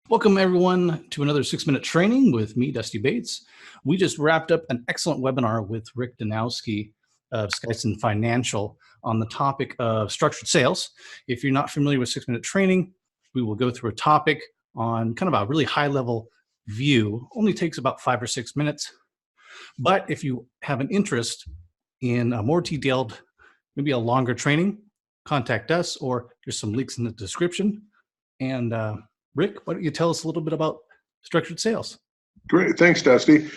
Welcome, everyone, to another 6-minute training with me, Dusty Bates. We just wrapped up an excellent webinar with Rick Danowsky of Skyson Financial on the topic of structured sales. If you're not familiar with 6-minute training, we will go through a topic on kind of a really high-level view. Only takes about 5 or 6 minutes. But if you have an interest in a more detailed, maybe a longer training, contact us, or there's some links in the description. And Rick, why don't you tell us a little bit about structured sales? Great. Thanks, Dusty.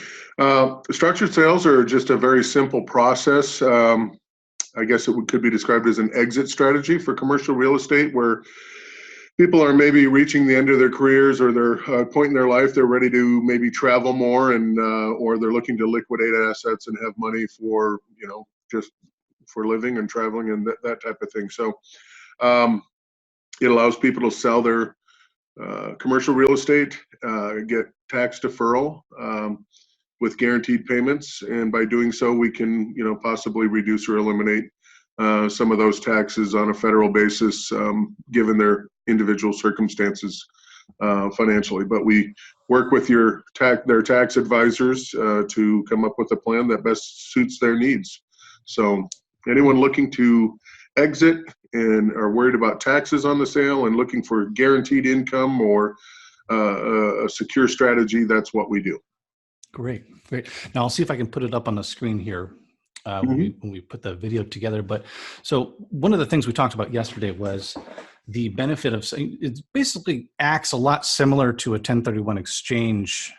Structured sales are just a very simple process. I guess could be described as an exit strategy for commercial real estate, where people are maybe reaching the end of their careers or their point in their life. They're ready to maybe travel more, and or they're looking to liquidate assets and have money for, just for living and traveling and that type of thing. So it allows people to sell their commercial real estate, get tax deferral with guaranteed payments, and by doing so, we can, possibly reduce or eliminate some of those taxes on a federal basis, given their individual circumstances financially. But we work with their tax advisors to come up with a plan that best suits their needs. So anyone looking to exit and are worried about taxes on the sale and looking for guaranteed income or a secure strategy, that's what we do. Great. Now I'll see if I can put it up on the screen here when we put the video together. But so one of the things we talked about yesterday was the benefit of, it basically acts a lot similar to a 1031 exchange,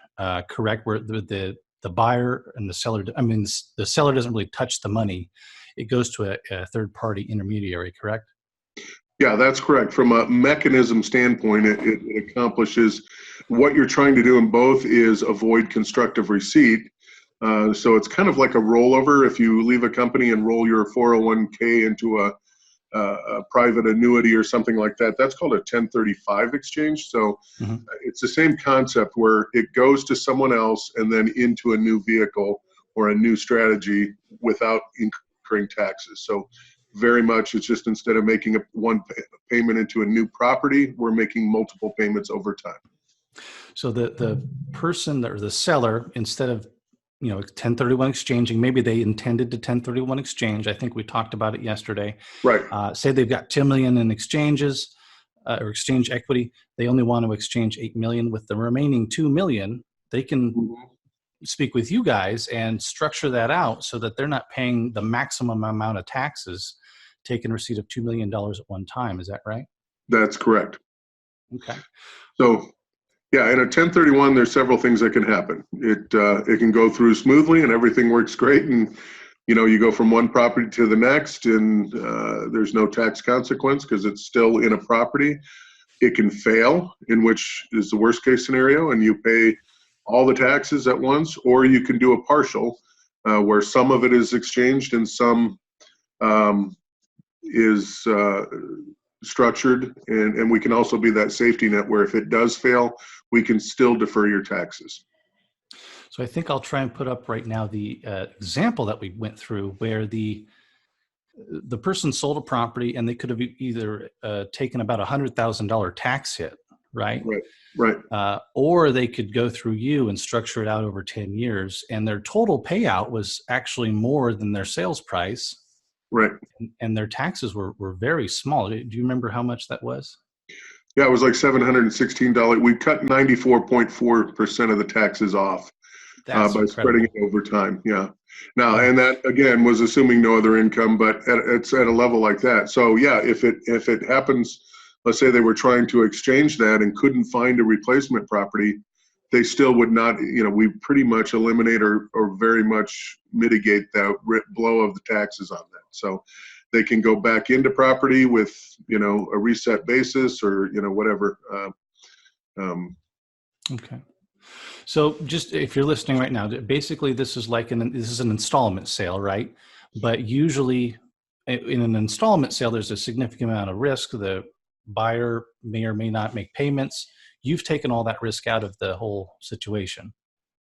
correct? Where the buyer and the seller, the seller doesn't really touch the money. It goes to a third-party intermediary, correct? Yeah, that's correct. From a mechanism standpoint, it accomplishes what you're trying to do in both is avoid constructive receipt. So it's kind of like a rollover. If you leave a company and roll your 401k into a private annuity or something like that, that's called a 1035 exchange. So it's the same concept where it goes to someone else and then into a new vehicle or a new strategy without incurring taxes. So very much, it's just instead of making one payment into a new property, we're making multiple payments over time. So the person or the seller, instead of 1031 exchanging, maybe they intended to 1031 exchange. I think we talked about it yesterday. Right. Say they've got 10 million in exchanges or exchange equity. They only want to exchange 8 million. With the remaining 2 million, they can speak with you guys and structure that out so that they're not paying the maximum amount of taxes, taking receipt of $2 million at one time. Is that right? That's correct. Okay. So yeah, in a 1031, there's several things that can happen. It can go through smoothly and everything works great, and you go from one property to the next, and there's no tax consequence because it's still in a property. It can fail, in which is the worst case scenario, and you pay all the taxes at once, or you can do a partial where some of it is exchanged and some is structured, and we can also be that safety net where if it does fail, we can still defer your taxes. So I think I'll try and put up right now the example that we went through where the person sold a property and they could have either taken about $100,000 tax hit, right? Right. Or they could go through you and structure it out over 10 years, and their total payout was actually more than their sales price. Right. And their taxes were very small. Do you remember how much that was? Yeah, it was like $716. We cut 94.4% of the taxes off by spreading it over time. Yeah. Now, and that again was assuming no other income, but it's at a level like that. So yeah, if it happens, let's say they were trying to exchange that and couldn't find a replacement property, they still would not, we pretty much eliminate or very much mitigate that blow of the taxes on that. So they can go back into property with, a reset basis or, whatever. Okay. So just if you're listening right now, basically this is this is an installment sale, right? But usually in an installment sale, there's a significant amount of risk. The buyer may or may not make payments. You've taken all that risk out of the whole situation.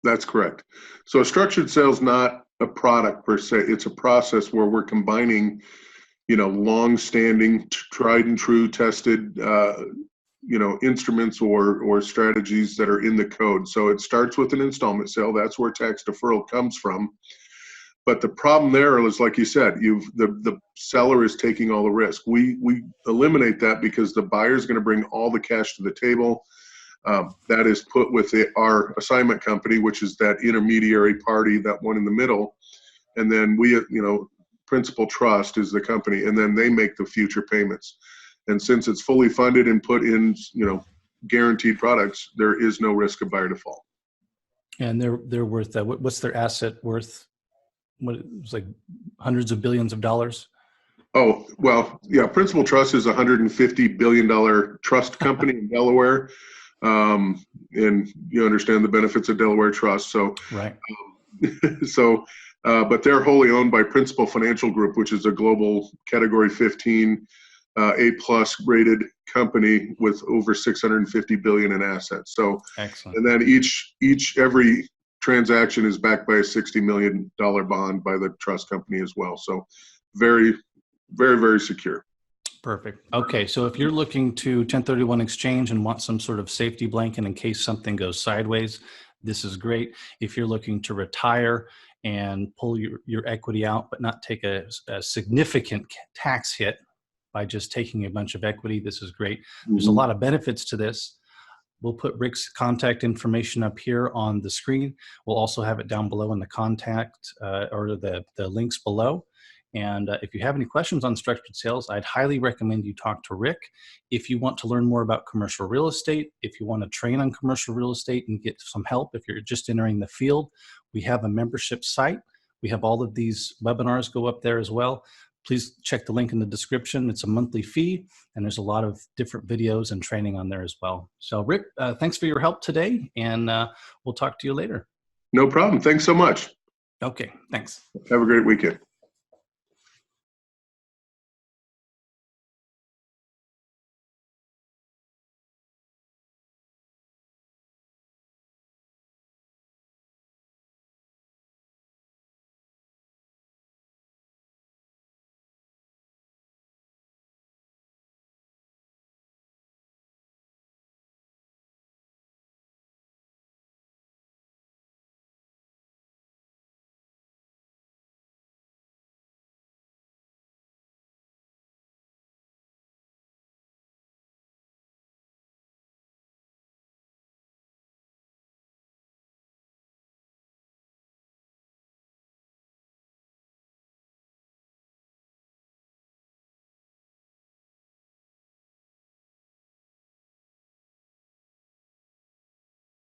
That's correct. So a structured sale is not a product per se. It's a process where we're combining, long-standing, tried and true, tested instruments or strategies that are in the code. So it starts with an installment sale. That's where tax deferral comes from. But the problem there is, like you said, the seller is taking all the risk. We eliminate that because the buyer is going to bring all the cash to the table. That is put with our assignment company, which is that intermediary party, that one in the middle. And then Principal Trust is the company, and then they make the future payments. And since it's fully funded and put in, guaranteed products, there is no risk of buyer default. And they're worth that. What's their asset worth? What, it's like hundreds of billions of dollars? Oh, well, yeah. Principal Trust is a $150 billion trust company in Delaware. And you understand the benefits of Delaware Trust. So, right. But they're wholly owned by Principal Financial Group, which is a global Category 15 A+ rated company with over $650 billion in assets. So, excellent. And then every transaction is backed by a $60 million bond by the trust company as well. So, very, very, very secure. Perfect. Okay, so if you're looking to 1031 exchange and want some sort of safety blanket in case something goes sideways, this is great. If you're looking to retire and pull your equity out, but not take a significant tax hit by just taking a bunch of equity, this is great. There's a lot of benefits to this. We'll put Rick's contact information up here on the screen. We'll also have it down below in the contact or the links below. And if you have any questions on structured sales, I'd highly recommend you talk to Rick. If you want to learn more about commercial real estate, if you want to train on commercial real estate and get some help, if you're just entering the field, we have a membership site. We have all of these webinars go up there as well. Please check the link in the description. It's a monthly fee, and there's a lot of different videos and training on there as well. So Rick, thanks for your help today, and we'll talk to you later. No problem. Thanks so much. Okay, thanks. Have a great weekend.